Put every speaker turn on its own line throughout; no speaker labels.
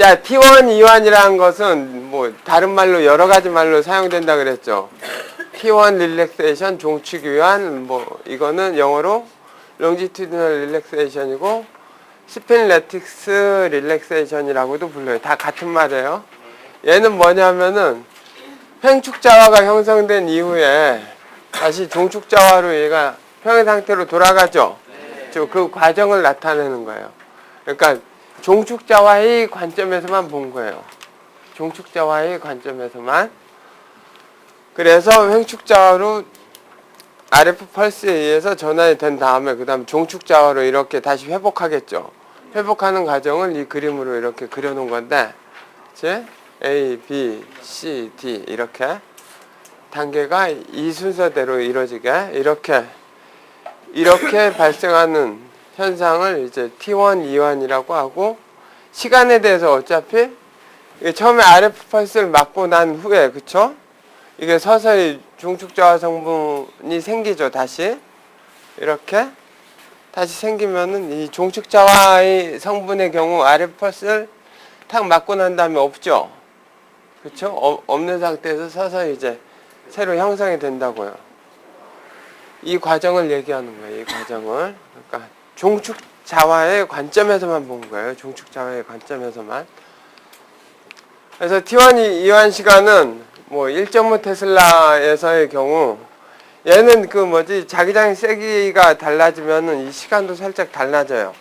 자, T1, E1이라는 것은 뭐 다른 말로 여러 가지 말로 사용된다 그랬죠. T1 릴렉세이션, 종축 이완, 뭐 이거는 영어로 longitudinal relaxation이고 스핀 레틱스 릴렉세이션이라고도 불러요. 다 같은 말이에요. 얘는 뭐냐면은 횡축자화가 형성된 이후에 다시 종축자화로 얘가 평행 상태로 돌아가죠. 그 과정을 나타내는 거예요. 그러니까 종축자화의 관점에서만 본 거예요. 종축자화의 관점에서만. 그래서 횡축자화로 RF 펄스에 의해서 전환이 된 다음에 그 다음 종축자화로 이렇게 다시 회복하겠죠. 회복하는 과정을 이 그림으로 이렇게 그려놓은 건데 이제 A, B, C, D 이렇게 단계가 이 순서대로 이루어지게 이렇게 발생하는 현상을 이제 T1, E1이라고 하고 시간에 대해서 어차피 처음에 RF 펄스를 맞고 난 후에 그쵸? 이게 서서히 종축자화 성분이 생기죠. 다시 이렇게 다시 생기면은 이 종축자화의 성분의 경우 RF 펄스를 탁 맞고 난 다음에 없죠. 그쵸? 없는 상태에서 서서히 이제 새로 형성이 된다고요. 이 과정을 얘기하는 거예요. 이 과정을. 그러니까 종축자화의 관점에서만 본 거예요. 종축자화의 관점에서만. 그래서 T1, E1 시간은 뭐 1.5 테슬라에서의 경우 얘는 그 뭐지 자기장 세기가 달라지면은 이 시간도 살짝 달라져요.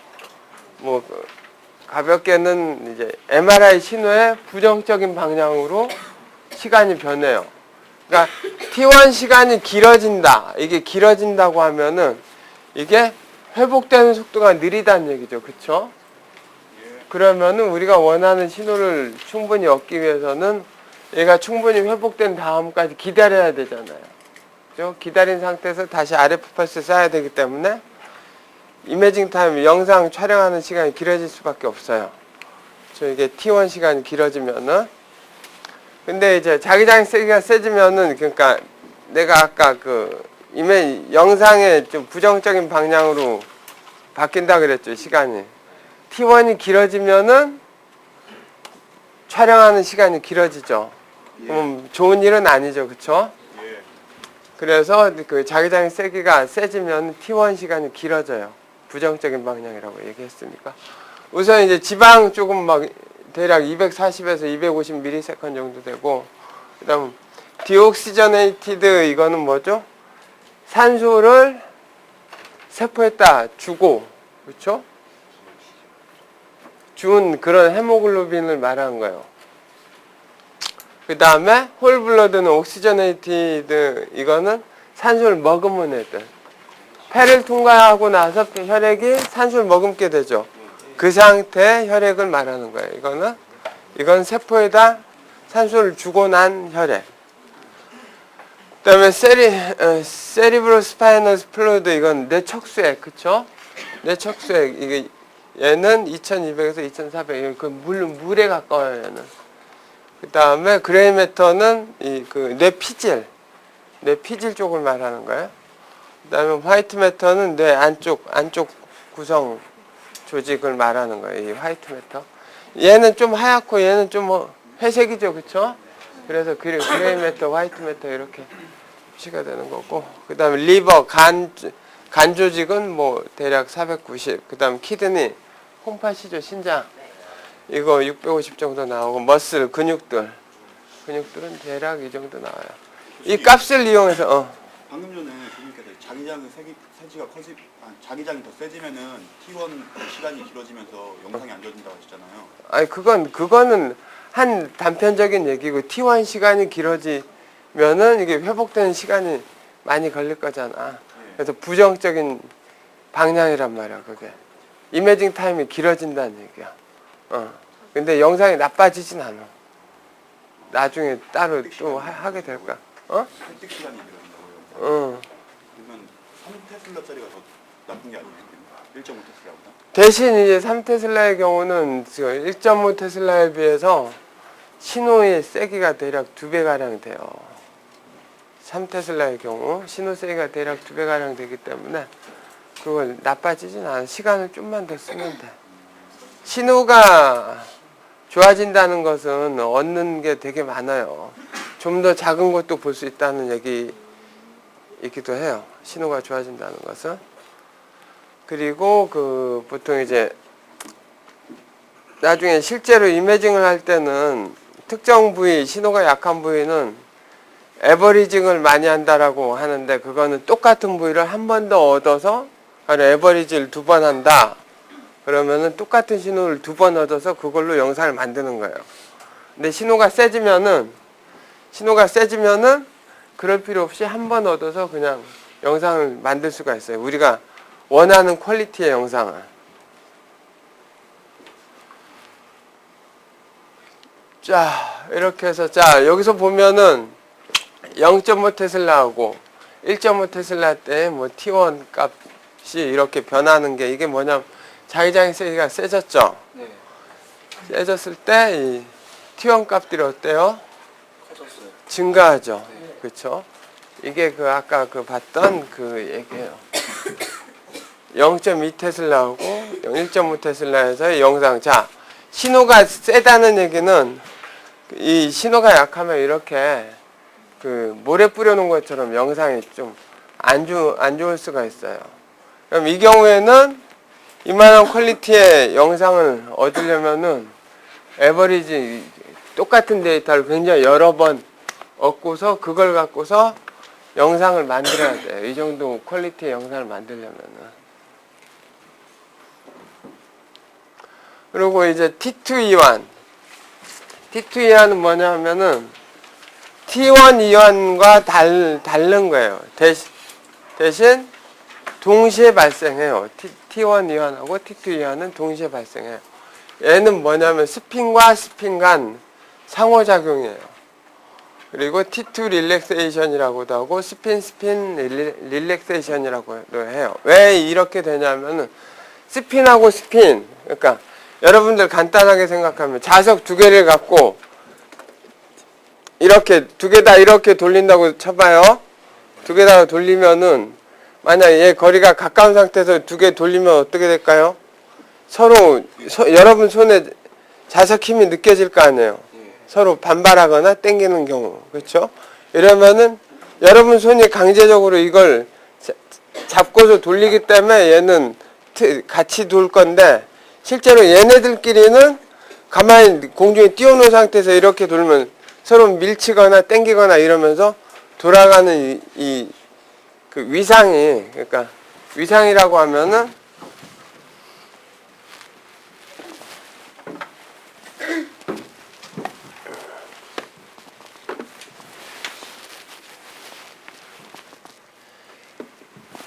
뭐 가볍게는 이제 MRI 신호의 부정적인 방향으로 시간이 변해요. 그러니까 T1 시간이 길어진다. 이게 길어진다고 하면은 이게 회복되는 속도가 느리다는 얘기죠. 그쵸? 그러면은 우리가 원하는 신호를 충분히 얻기 위해서는 얘가 충분히 회복된 다음까지 기다려야 되잖아요. 그죠? 기다린 상태에서 다시 RF 펄스 쏴야 되기 때문에 이미징 타임, 영상 촬영하는 시간이 길어질 수밖에 없어요. 이게 T1 시간이 길어지면은. 근데 이제 자기장 세기가 세지면은, 그러니까 내가 아까 영상의 좀 부정적인 방향으로 바뀐다 그랬죠, 시간이. T1이 길어지면은 촬영하는 시간이 길어지죠. 그럼 좋은 일은 아니죠, 그쵸? 그래서 그 자기장의 세기가 세지면 T1 시간이 길어져요. 부정적인 방향이라고 얘기했으니까. 우선 이제 지방 조금 막 대략 240에서 250ms 정도 되고, 그 다음 디옥시저네이티드 이거는 뭐죠? 산소를 세포에다 주고, 그렇죠? 준 그런 헤모글로빈을 말하는 거예요. 그 다음에 홀블러드는 옥시저네이티드 이거는 산소를 머금은 애들. 폐를 통과하고 나서 혈액이 산소를 머금게 되죠. 그 상태의 혈액을 말하는 거예요. 이건 세포에다 산소를 주고 난 혈액. 그 다음에 세리브로스파이너스 플루이드 이건 뇌척수액, 그쵸? 뇌척수액 이게 얘는 2200에서 2400. 그 물에 가까워요, 얘는. 그 다음에 그레이 매터는 뇌피질 쪽을 말하는 거예요. 그 다음에 화이트 매터는 뇌 안쪽 구성 조직을 말하는 거예요. 이 화이트 매터. 얘는 좀 하얗고 얘는 좀 회색이죠, 그쵸? 그래서 그레이 매터, 화이트 매터 이렇게 표시가 되는 거고. 그 다음에 리버, 간 조직은 뭐 대략 490. 그 다음 키드니, 콩팥이죠, 신장. 이거 650 정도 나오고, 머슬, 근육들은 대략 이 정도 나와요. 이 값을 이용해서,
방금 전에 교수님께서 자기장이 더 세지면은 T1 시간이 길어지면서 영상이 안 좋아진다고 하셨잖아요.
아니, 그거는 한 단편적인 얘기고, T1 시간이 길어지면은 이게 회복되는 시간이 많이 걸릴 거잖아. 그래서 부정적인 방향이란 말이야, 그게. 이미징 타임이 길어진다는 얘기야. 근데 영상이 나빠지진 않아. 나중에 따로 또 하게 될까?
획득 시간이 늘어난다고요. 그러면 3테슬라짜리가 더 나쁜 게 아니에요? 1.5테슬라보다?
대신 이제 3테슬라의 경우는 1.5 테슬라에 비해서 신호의 세기가 대략 2배가량 돼요. 3테슬라의 경우 신호 세기가 대략 2배가량 되기 때문에 그걸 나빠지진 않아. 시간을 좀만 더 쓰면 돼. 신호가 좋아진다는 것은 얻는 게 되게 많아요. 좀 더 작은 것도 볼 수 있다는 얘기이기도 해요. 신호가 좋아진다는 것은. 그리고 그 보통 이제 나중에 실제로 이미징을 할 때는 특정 부위, 신호가 약한 부위는 에버리징을 많이 한다라고 하는데, 그거는 똑같은 부위를 한 번 더 얻어서 에버리지를 2번 한다. 그러면은 똑같은 신호를 2번 얻어서 그걸로 영상을 만드는 거예요. 근데 신호가 세지면은 그럴 필요 없이 한 번 얻어서 그냥 영상을 만들 수가 있어요. 우리가 원하는 퀄리티의 영상을. 자, 이렇게 해서, 자, 여기서 보면은 0.5 테슬라하고 1.5 테슬라 때 뭐 T1 값이 이렇게 변하는 게, 이게 뭐냐면 자기장의 세기가 세졌죠?
네.
세졌을 때 이 T1 값들이 어때요?
커졌어요.
증가하죠.
네.
그쵸? 이게 그 아까 그 봤던 그 얘기예요. 0.2 테슬라하고 1.5 테슬라에서의 영상. 자, 신호가 세다는 얘기는 이 신호가 약하면 이렇게 그 모래 뿌려놓은 것처럼 영상이 좀 안 좋을 수가 있어요. 그럼 이 경우에는 이만한 퀄리티의 영상을 얻으려면은 에버리지 똑같은 데이터를 굉장히 여러 번 얻고서 그걸 갖고서 영상을 만들어야 돼요. 이 정도 퀄리티의 영상을 만들려면은. 그리고 이제 T2 이완은 뭐냐 하면은 T1 이완과 다른 거예요. 대신 동시에 발생해요. T1 이완하고 T2 이완은 동시에 발생해요. 얘는 뭐냐면 스핀과 스핀 간 상호작용이에요. 그리고 T2 릴렉세이션이라고도 하고 스핀 릴렉세이션이라고도 해요. 왜 이렇게 되냐면은 스핀하고 스핀, 그러니까 여러분들 간단하게 생각하면 자석 2개를 갖고 이렇게 2개 다 이렇게 돌린다고 쳐봐요. 2개 다 돌리면은 만약 얘 거리가 가까운 상태에서 2개 돌리면 어떻게 될까요? 서로 여러분 손에 자석 힘이 느껴질 거 아니에요. 서로 반발하거나 당기는 경우, 그렇죠? 이러면은 여러분 손이 강제적으로 이걸 잡고서 돌리기 때문에 얘는 같이 돌 건데, 실제로 얘네들끼리는 가만히 공중에 띄워놓은 상태에서 이렇게 돌면 서로 밀치거나 당기거나 이러면서 돌아가는 그 위상이, 그러니까 위상이라고 하면은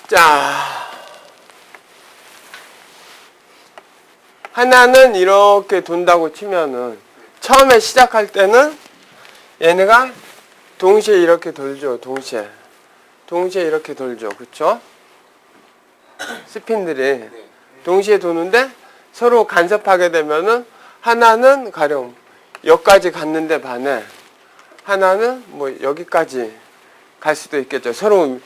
자, 하나는 이렇게 돈다고 치면은 처음에 시작할 때는 얘네가 동시에 이렇게 돌죠. 동시에 이렇게 돌죠. 그쵸? 스핀들이 동시에 도는데 서로 간섭하게 되면은 하나는 가령 여기까지 갔는데 반해, 하나는 뭐 여기까지 갈 수도 있겠죠. 서로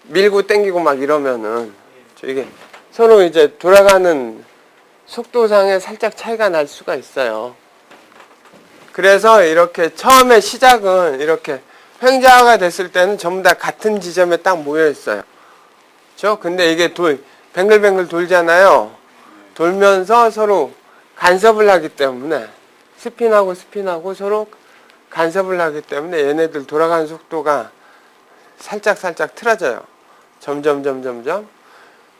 밀고 당기고 막 이러면은 이게 서로 이제 돌아가는 속도상에 살짝 차이가 날 수가 있어요. 그래서 이렇게 처음에 시작은 이렇게 횡자화가 됐을 때는 전부 다 같은 지점에 딱 모여 있어요. 그렇죠? 근데 이게 뱅글뱅글 돌잖아요. 돌면서 서로 간섭을 하기 때문에 스핀하고 서로 간섭을 하기 때문에 얘네들 돌아가는 속도가 살짝 틀어져요. 점점.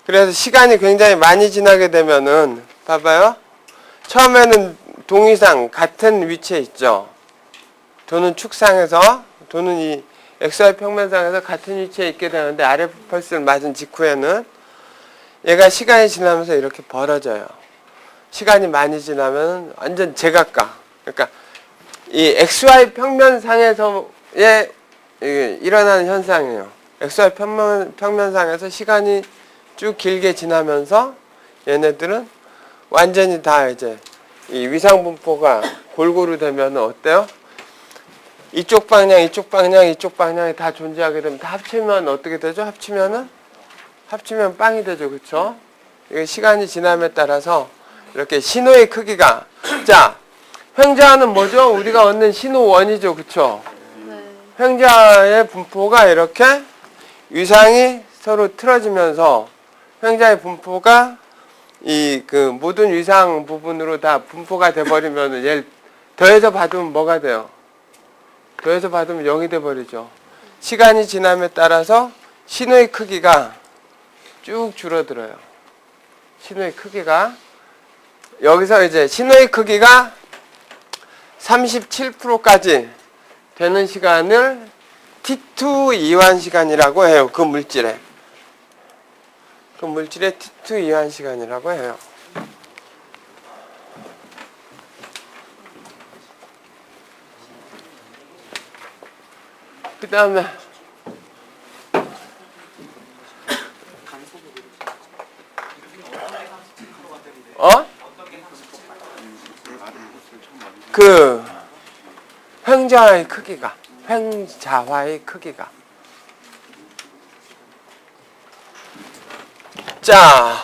그래서 시간이 굉장히 많이 지나게 되면은 봐봐요. 처음에는 동이상 같은 위치에 있죠. 도는 축상에서, 도는 이 XY 평면상에서 같은 위치에 있게 되는데 RF 펄스를 맞은 직후에는 얘가 시간이 지나면서 이렇게 벌어져요. 시간이 많이 지나면 완전 제각각. 그러니까 이 XY 평면상에서의 일어나는 현상이에요. XY 평면상에서 시간이 쭉 길게 지나면서 얘네들은 완전히 다 이제 이 위상분포가 골고루 되면 어때요? 이쪽 방향이 다 존재하게 되면 다 합치면 어떻게 되죠? 합치면 빵이 되죠. 그쵸? 이게 시간이 지남에 따라서 이렇게 신호의 크기가, 자, 횡자는 뭐죠? 우리가 얻는 신호원이죠. 그쵸?
네.
횡자의 분포가 이렇게 위상이 서로 틀어지면서 횡자의 분포가 이 그 모든 위상 부분으로 다 분포가 돼버리면 얘를 더해서 받으면 뭐가 돼요? 더해서 받으면 0이 돼버리죠. 시간이 지남에 따라서 신호의 크기가 쭉 줄어들어요. 신호의 크기가 여기서 이제 신호의 크기가 37%까지 되는 시간을 T2 이완 시간이라고 해요. 그 물질의 T2 이완 시간이라고 해요. 그 다음에 그 횡자의 크기가 횡자화의 크기가 자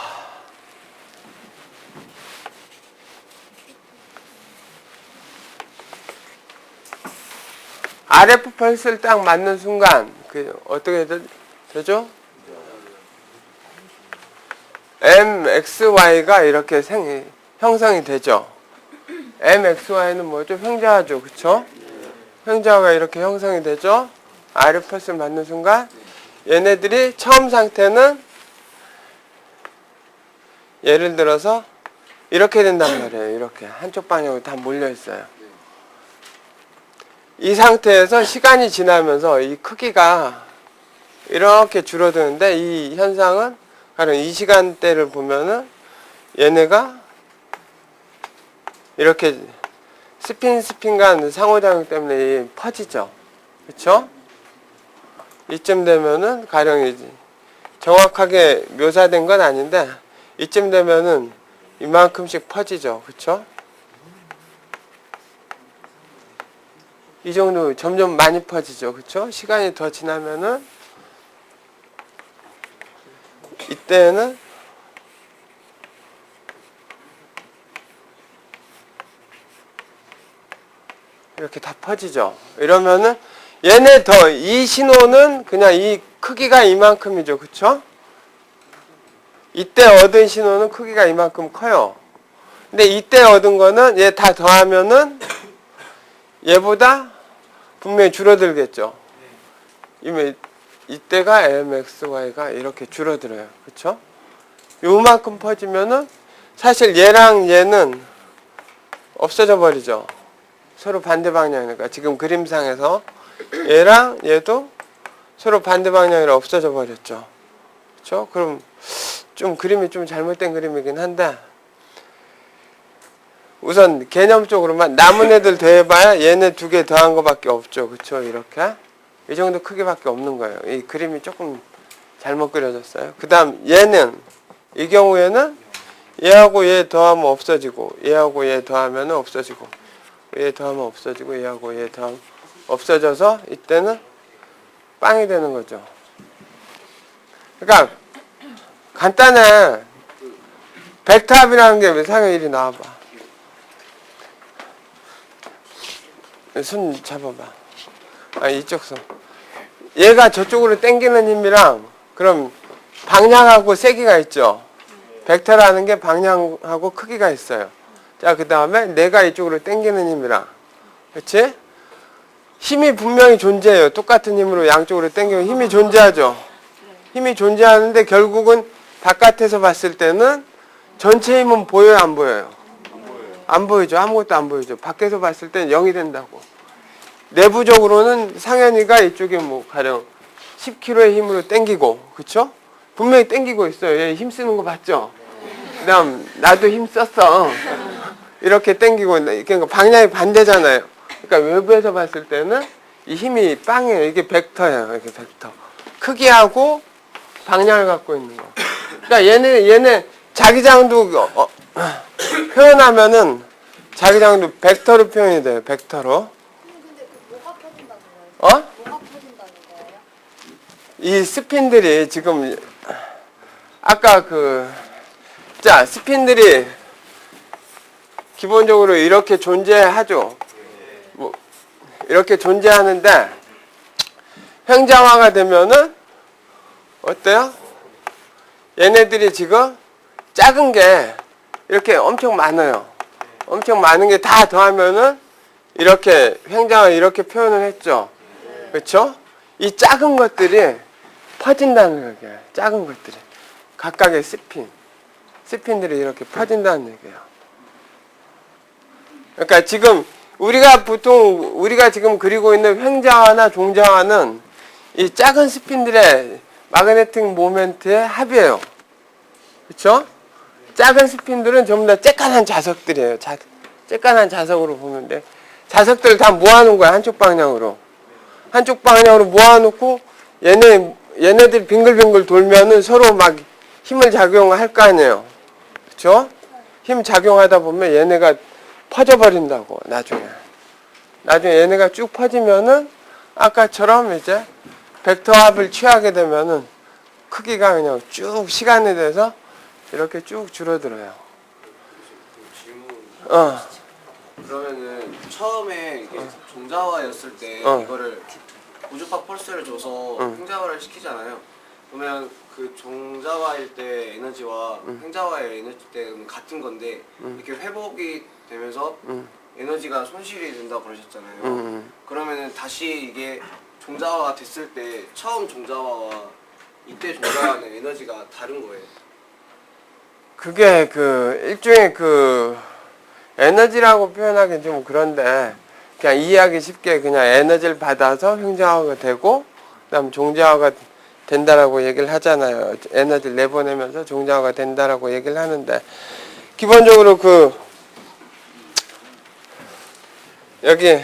RF 펄스를 딱 맞는 순간 그 어떻게 되죠? MXY가 이렇게 형성이 되죠. MXY는 뭐죠? 횡자화죠. 그쵸? 횡자화가 이렇게 형성이 되죠. RF 펄스를 맞는 순간 얘네들이 처음 상태는 예를 들어서 이렇게 된단 말이에요. 이렇게 한쪽 방향으로 다 몰려 있어요. 이 상태에서 시간이 지나면서 이 크기가 이렇게 줄어드는데 이 현상은 가령 이 시간대를 보면은 얘네가 이렇게 스핀 간 상호작용 때문에 퍼지죠. 그쵸? 이쯤 되면은 가령 이제 정확하게 묘사된 건 아닌데 이쯤 되면은 이만큼씩 퍼지죠. 그쵸? 이 정도 점점 많이 퍼지죠. 그쵸? 시간이 더 지나면은 이때는 이렇게 다 퍼지죠. 이러면은 얘네 이 신호는 그냥 이 크기가 이만큼이죠. 그쵸? 이때 얻은 신호는 크기가 이만큼 커요. 근데 이때 얻은 거는 얘 다 더하면은 얘보다 분명히 줄어들겠죠. 이때가 MXY가 이렇게 줄어들어요. 그쵸? 요만큼 퍼지면은 사실 얘랑 얘는 없어져 버리죠. 서로 반대 방향이니까. 지금 그림상에서 얘랑 얘도 서로 반대 방향으로 없어져 버렸죠. 그쵸? 그럼 좀 그림이 좀 잘못된 그림이긴 한데 우선 개념적으로만 남은 애들 더해봐야 얘네 두 개 더한 거밖에 없죠. 그쵸? 이렇게 이 정도 크기밖에 없는 거예요. 이 그림이 조금 잘못 그려졌어요. 그 다음 얘는 이 경우에는 얘하고 얘 더하면 없어지고 얘하고 얘 더하면 없어지고 얘 더하면 없어지고 얘하고 얘 더하면 없어져서 이때는 빵이 되는 거죠. 그러니까 간단해. 벡터합이라는 게 왜 상현 이리 나와봐. 손 잡아봐. 아, 이쪽 손. 얘가 저쪽으로 당기는 힘이랑 그럼 방향하고 세기가 있죠. 벡터라는 게 방향하고 크기가 있어요. 자, 그 다음에 내가 이쪽으로 당기는 힘이랑 그치? 힘이 분명히 존재해요. 똑같은 힘으로 양쪽으로 당기면 힘이 존재하죠. 힘이 존재하는데 결국은 바깥에서 봤을 때는 전체 힘은 보여요, 안 보여요? 안 보이죠. 아무것도 안 보이죠. 밖에서 봤을 때는 0이 된다고. 내부적으로는 상현이가 이쪽에 뭐 가령 10kg의 힘으로 당기고, 그쵸? 분명히 당기고 있어요. 얘 힘 쓰는 거 봤죠? 그 다음 나도 힘 썼어. 이렇게 당기고 있는, 그러니까 방향이 반대잖아요. 그러니까 외부에서 봤을 때는 이 힘이 빵이에요. 이게 벡터예요. 이게 벡터. 크기하고 방향을 갖고 있는 거. 그러니까 얘네 자기장도 표현하면은 자기장도 벡터로 표현이 돼요. 벡터로.
근데 그 뭐가 퍼진다는 거예요?
뭐가
퍼진다는 거예요?
이 스핀들이 지금 아까 자 스핀들이 기본적으로 이렇게 존재하죠. 뭐 이렇게 존재하는데 횡자화가 되면은 어때요? 얘네들이 지금 작은 게 이렇게 엄청 많아요. 엄청 많은 게 다 더하면은 이렇게 횡자화 이렇게 표현을 했죠. 그렇죠? 이 작은 것들이 퍼진다는 얘기예요. 작은 것들이 각각의 스핀들이 이렇게 퍼진다는 얘기예요. 그러니까 지금 우리가 지금 그리고 있는 횡자화나 종자화는 이 작은 스핀들의 마그네틱 모멘트의 합이에요. 그렇죠? 작은 스핀들은 전부 다 쬐깐한 자석들이에요. 쬐깐한 자석으로 보면 돼. 자석들을 다 모아놓은 거야. 한쪽 방향으로 모아놓고 얘네들이 빙글빙글 돌면은 서로 막 힘을 작용할 거 아니에요. 그렇죠? 힘 작용하다 보면 얘네가 퍼져버린다고. 나중에 얘네가 쭉 퍼지면은 아까처럼 이제 벡터 합을 취하게 되면은 크기가 그냥 쭉 시간에 대해서 이렇게 쭉 줄어들어요.
그러면은 처음에 이게 종자화였을 때 이거를 우주파 펄스를 줘서 횡자화를 시키잖아요. 그러면 그 종자화일 때 에너지와 횡자화의 에너지 때는 같은 건데 이렇게 회복이 되면서 에너지가 손실이 된다고 그러셨잖아요. 그러면은 다시 이게 종자화가 됐을 때 처음 종자화와 이때 종자화는 에너지가 다른 거예요.
그게 일종의 에너지라고 표현하기는 좀 그런데 그냥 이해하기 쉽게 그냥 에너지를 받아서 횡자화가 되고 그다음 종자화가 된다라고 얘기를 하잖아요. 에너지를 내보내면서 종자화가 된다라고 얘기를 하는데 기본적으로 여기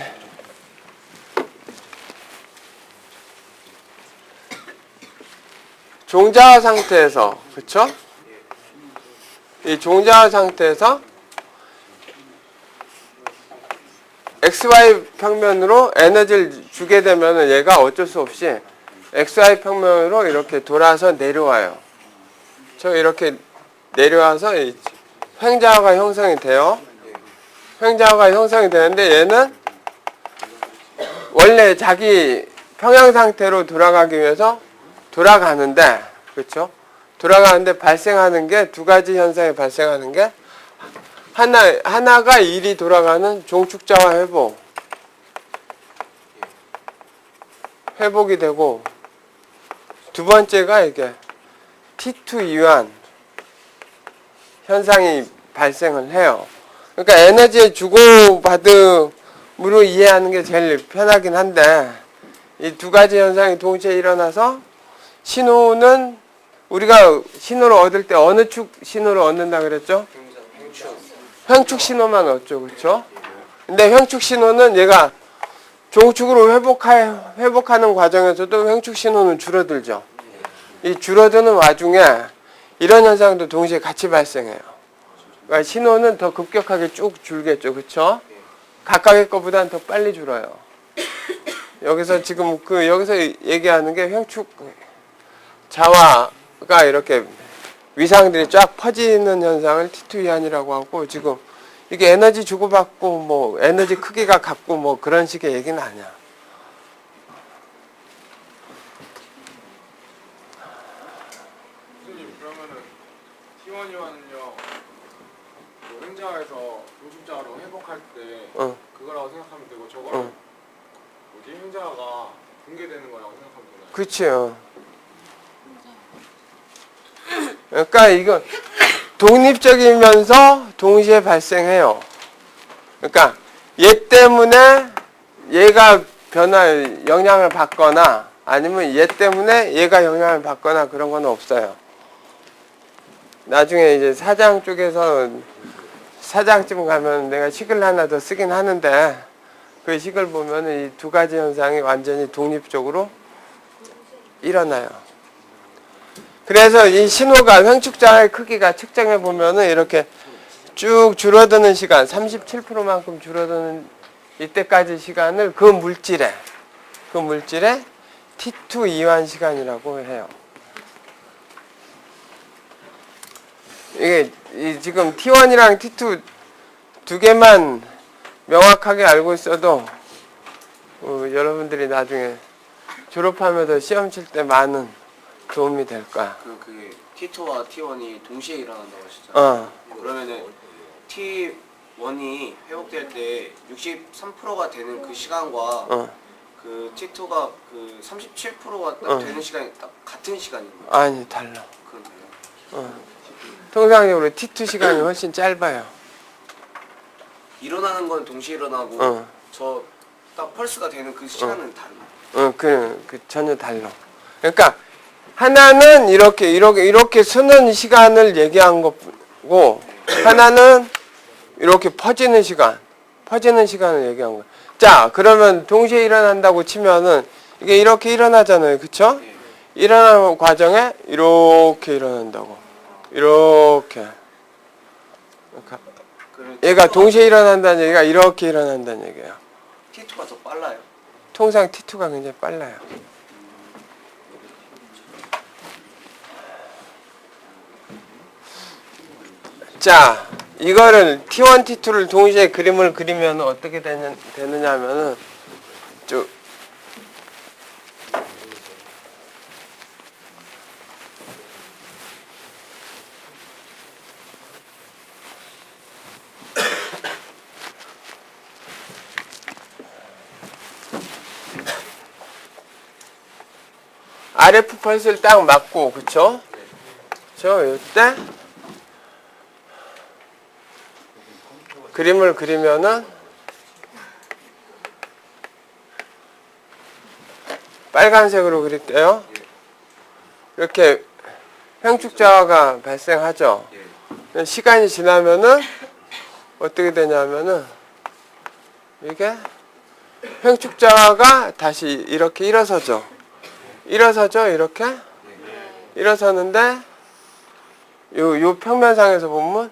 종자화 상태에서 그렇죠? 이 종자화 상태에서 XY 평면으로 에너지를 주게 되면 얘가 어쩔 수 없이 XY 평면으로 이렇게 돌아서 내려와요. 이렇게 내려와서 횡자화가 형성이 돼요. 횡자화가 형성이 되는데 얘는 원래 자기 평형 상태로 돌아가기 위해서 돌아가는데 그렇죠? 돌아가는데 발생하는 게 두 가지 현상이 발생하는 게 하나가 일이 돌아가는 종축자화 회복이 되고 두 번째가 이게 T2 이완 현상이 발생을 해요. 그러니까 에너지의 주고받음으로 이해하는 게 제일 편하긴 한데 이 두 가지 현상이 동시에 일어나서 신호는 우리가 신호를 얻을 때 어느 축 신호를 얻는다 그랬죠? 횡축 신호만 얻죠. 그렇죠? 근데 횡축 신호는 얘가 종축으로 회복하는 과정에서도 횡축 신호는 줄어들죠. 이 줄어드는 와중에 이런 현상도 동시에 같이 발생해요. 그러니까 신호는 더 급격하게 쭉 줄겠죠. 그렇죠? 각각의 것보다는 더 빨리 줄어요. 여기서 지금 여기서 얘기하는 게 횡축 자화가 이렇게 위상들이 쫙 퍼지는 현상을 T2 이한이라고 하고 지금 이게 에너지 주고받고 뭐 에너지 크기가 같고 뭐 그런 식의 얘기는 아니야.
선생님 그러면은 T1 이완은요 횡자화에서 종축자화로 회복할 때 그거라고 생각하면 되고 저거는 횡자화가 붕괴되는 거라고 생각하면 되나요?
그렇죠. 그러니까 이거 독립적이면서 동시에 발생해요. 그러니까 얘 때문에 얘가 영향을 받거나 아니면 얘 때문에 얘가 영향을 받거나 그런 건 없어요. 나중에 이제 사장 쪽에서 사장쯤 가면 내가 식을 하나 더 쓰긴 하는데 그 식을 보면 이 두 가지 현상이 완전히 독립적으로 일어나요. 그래서 이 신호가 횡축자의 크기가 측정해 보면은 이렇게 쭉 줄어드는 시간 37%만큼 줄어드는 이때까지 시간을 그 물질의 T2 이완 시간이라고 해요. 이게 지금 T1이랑 T2 두 개만 명확하게 알고 있어도 여러분들이 나중에 졸업하면서 시험 칠 때 많은 도움이 될 거야.
그게 T2와 T1이 동시에 일어난다고 하셨잖아요.
어,
그러면은 T1이 회복될 때 63%가 되는 그 시간과
어.
그 T2가 그 37%가 딱
어.
되는 시간이 딱 같은 시간인 거예요.
아니, 달라.
그건 달라요.
통상적으로 T2 시간이 훨씬 짧아요.
일어나는 건 동시에 일어나고
어.
저 딱 펄스가 되는 그 시간은 다른
전혀 달라. 그러니까, 하나는 이렇게 쓰는 시간을 얘기한 거고, 하나는 이렇게 퍼지는 시간을 얘기한 거야. 자, 그러면 동시에 일어난다고 치면은, 이게 이렇게 일어나잖아요. 그쵸?
예.
일어나는 과정에 이렇게 일어난다고. 이렇게. 그러니까 얘가 동시에 일어난다는 얘기가 이렇게 일어난다는 얘기예요.
T2가 더 빨라요.
통상 T2가 굉장히 빨라요. 자, 이거를 T1, T2를 동시에 그림을 그리면 어떻게 되느냐 하면은 쭉 RF 펄스를 딱 맞고, 그쵸? 이때 그림을 그리면은 빨간색으로 그릴게요. 이렇게 횡축자화가 발생하죠. 시간이 지나면은 어떻게 되냐면은 이게 횡축자화가 다시 이렇게 일어서죠. 이렇게 일어서는데 요 평면상에서 보면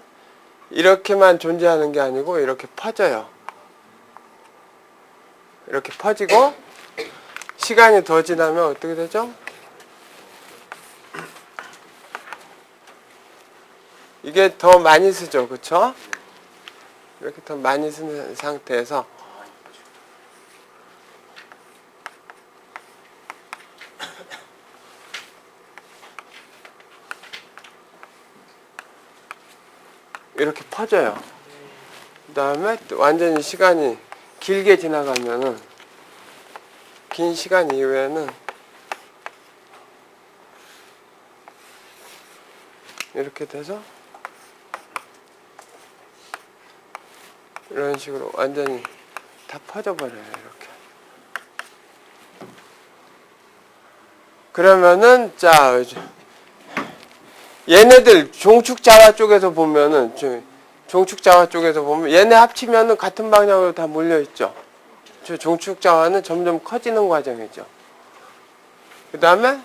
이렇게만 존재하는 게 아니고 이렇게 퍼져요. 이렇게 퍼지고 시간이 더 지나면 어떻게 되죠? 이게 더 많이 쓰죠, 그쵸? 이렇게 더 많이 쓰는 상태에서 이렇게 퍼져요. 그 다음에 또 완전히 시간이 길게 지나가면은 긴 시간 이후에는 이렇게 돼서 이런 식으로 완전히 다 퍼져버려요. 이렇게. 그러면은 자 얘네들 종축자화 쪽에서 보면은 종축자화 쪽에서 보면 얘네 합치면은 같은 방향으로 다 몰려 있죠. 종축자화는 점점 커지는 과정이죠. 그 다음에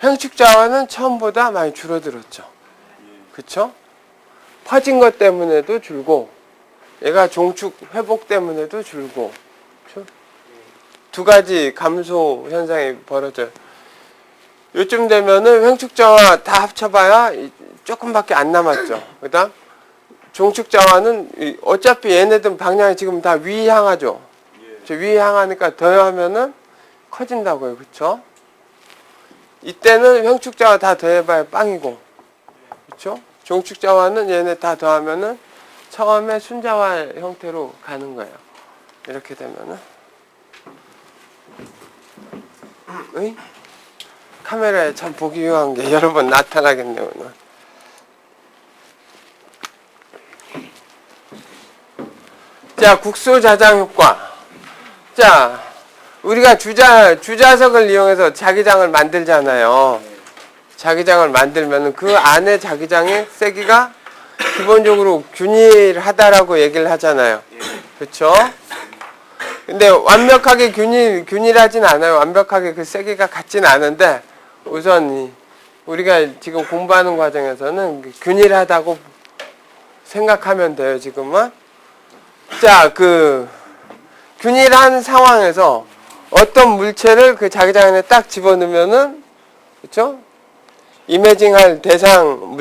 횡축자화는 처음보다 많이 줄어들었죠. 그쵸? 퍼진 것 때문에도 줄고 얘가 종축 회복 때문에도 줄고 그쵸? 두 가지 감소 현상이 벌어져요. 요쯤 되면은 횡축자화 다 합쳐봐야 조금밖에 안 남았죠. 그 다음 종축자화는 어차피 얘네들 방향이 지금 다 위 향하죠. 위 향하니까 더하면은 커진다고요. 그쵸? 이때는 횡축자화 다 더해봐야 빵이고 그쵸? 종축자화는 얘네 다 더하면은 처음에 순자화 형태로 가는 거예요. 이렇게 되면은 으이? 카메라에 참 보기 위한 게 여러 번 나타나겠네요. 오늘. 자, 국소 자장 효과. 자, 우리가 주자석을 이용해서 자기장을 만들잖아요. 자기장을 만들면은 그 안에 자기장의 세기가 기본적으로 균일하다라고 얘기를 하잖아요. 그렇죠? 근데 완벽하게 균일하진 않아요. 완벽하게 그 세기가 같진 않은데 우선 우리가 지금 공부하는 과정에서는 균일하다고 생각하면 돼요. 지금은. 자, 그 균일한 상황에서 어떤 물체를 그 자기장 안에 딱 집어넣으면은 그렇죠? 이매징할 대상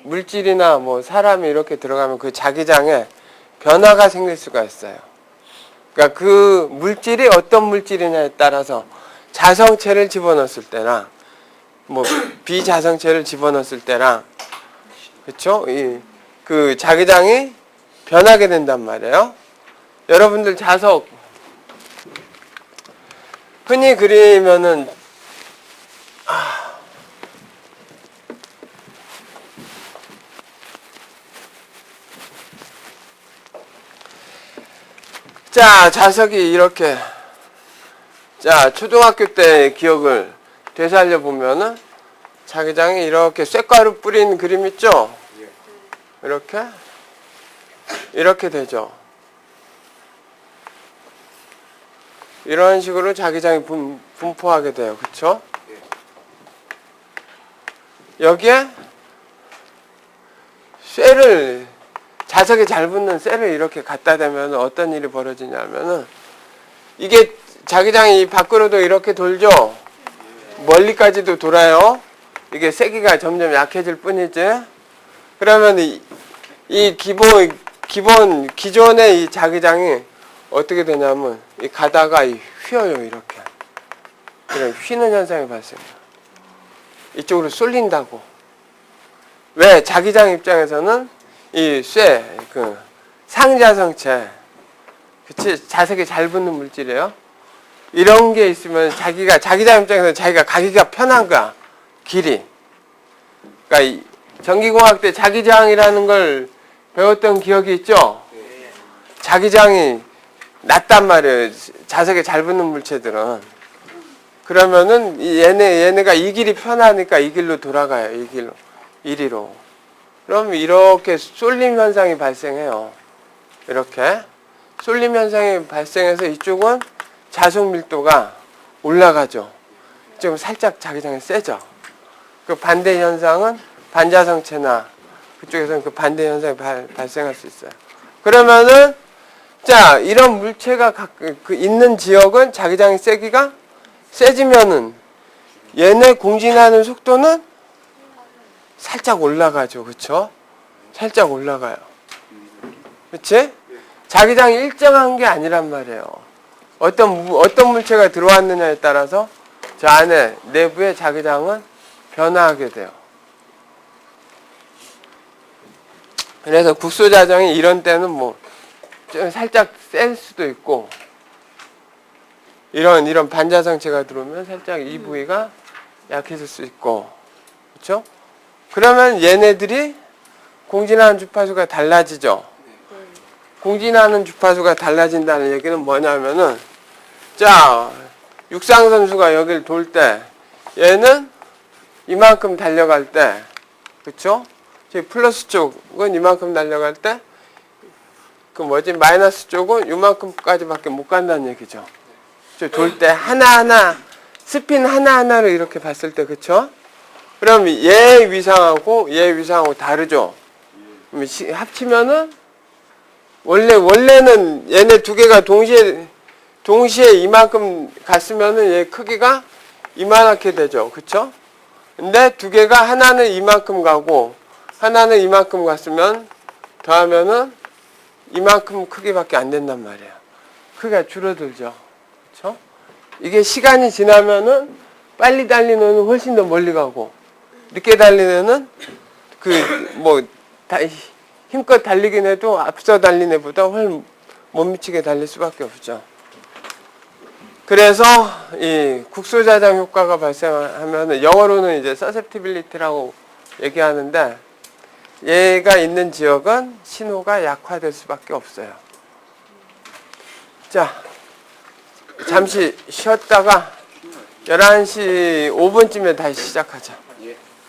물질이나 뭐 사람이 이렇게 들어가면 그 자기장에 변화가 생길 수가 있어요. 그러니까 그 물질이 어떤 물질이냐에 따라서 자성체를 집어넣었을 때랑 뭐 비자성체를 집어넣었을 때랑 그렇죠? 그 자기장이 변하게 된단 말이에요. 여러분들 자석 흔히 그리면은 자, 자석이 이렇게 자, 초등학교 때 기억을 되살려 보면은 자기장이 이렇게 쇳가루 뿌린 그림 있죠? 이렇게 되죠. 이런 식으로 자기장이 분포하게 돼요. 그쵸? 여기에 쇠를 자석에 잘 붙는 쇠를 이렇게 갖다 대면 어떤 일이 벌어지냐면은 이게 자기장이 밖으로도 이렇게 돌죠. 멀리까지도 돌아요. 이게 세기가 점점 약해질 뿐이지. 그러면 이 기존의 이 자기장이 어떻게 되냐면 이 가다가 휘어요. 이렇게. 그냥 휘는 현상이 발생해요. 이쪽으로 쏠린다고. 왜? 자기장 입장에서는 이 쇠, 그 상자성체, 그치? 자석에 잘 붙는 물질이에요. 이런 게 있으면 자기장 입장에서 자기가 가기가 편한 거야. 길이. 그러니까 이 전기공학 때 자기장이라는 걸 배웠던 기억이 있죠? 자기장이 낮단 말이에요. 자석에 잘 붙는 물체들은. 그러면은 얘네가 이 길이 편하니까 이 길로 돌아가요. 이 길로. 이리로. 그럼 이렇게 쏠림 현상이 발생해요. 이렇게. 쏠림 현상이 발생해서 이쪽은 자속 밀도가 올라가죠. 좀 살짝 자기장이 세죠. 그 반대 현상은 반자성체나 그쪽에서는 그 반대 현상이 발생할 수 있어요. 그러면은 자, 이런 물체가 있는 지역은 자기장의 세기가 세지면은 얘네 공진하는 속도는 살짝 올라가죠. 그쵸? 살짝 올라가요. 그치? 자기장이 일정한 게 아니란 말이에요. 어떤 물체가 들어왔느냐에 따라서 저 안에 내부의 자기장은 변화하게 돼요. 그래서 국소자정이 이런 때는 뭐 좀 살짝 셀 수도 있고 이런 반자성체가 들어오면 살짝 이 부위가 약해질 수 있고 그렇죠? 그러면 얘네들이 공진하는 주파수가 달라지죠. 공진하는 주파수가 달라진다는 얘기는 뭐냐면은 자, 육상선수가 여기를 돌 때 얘는 이만큼 달려갈 때 그쵸? 저 플러스 쪽은 이만큼 달려갈 때 그 마이너스 쪽은 이만큼까지밖에 못 간다는 얘기죠. 돌 때 하나하나 스핀 하나하나를 이렇게 봤을 때 그쵸? 그럼 얘 위상하고 얘 위상하고 다르죠. 합치면은 원래는 얘네 두 개가 동시에 이만큼 갔으면은 얘 크기가 이만하게 되죠. 그쵸? 근데 두 개가 하나는 이만큼 가고 하나는 이만큼 갔으면 더하면은 이만큼 크기밖에 안 된단 말이에요. 크기가 줄어들죠. 그쵸? 이게 시간이 지나면은 빨리 달리는 애는 훨씬 더 멀리 가고 늦게 달리는 애는 힘껏 달리긴 해도 앞서 달린 애보다 훨씬 못 미치게 달릴 수밖에 없죠. 그래서 이 국소자장 효과가 발생하면 영어로는 이제 susceptibility라고 얘기하는데 얘가 있는 지역은 신호가 약화될 수밖에 없어요. 자, 잠시 쉬었다가 11시 5분쯤에 다시 시작하자.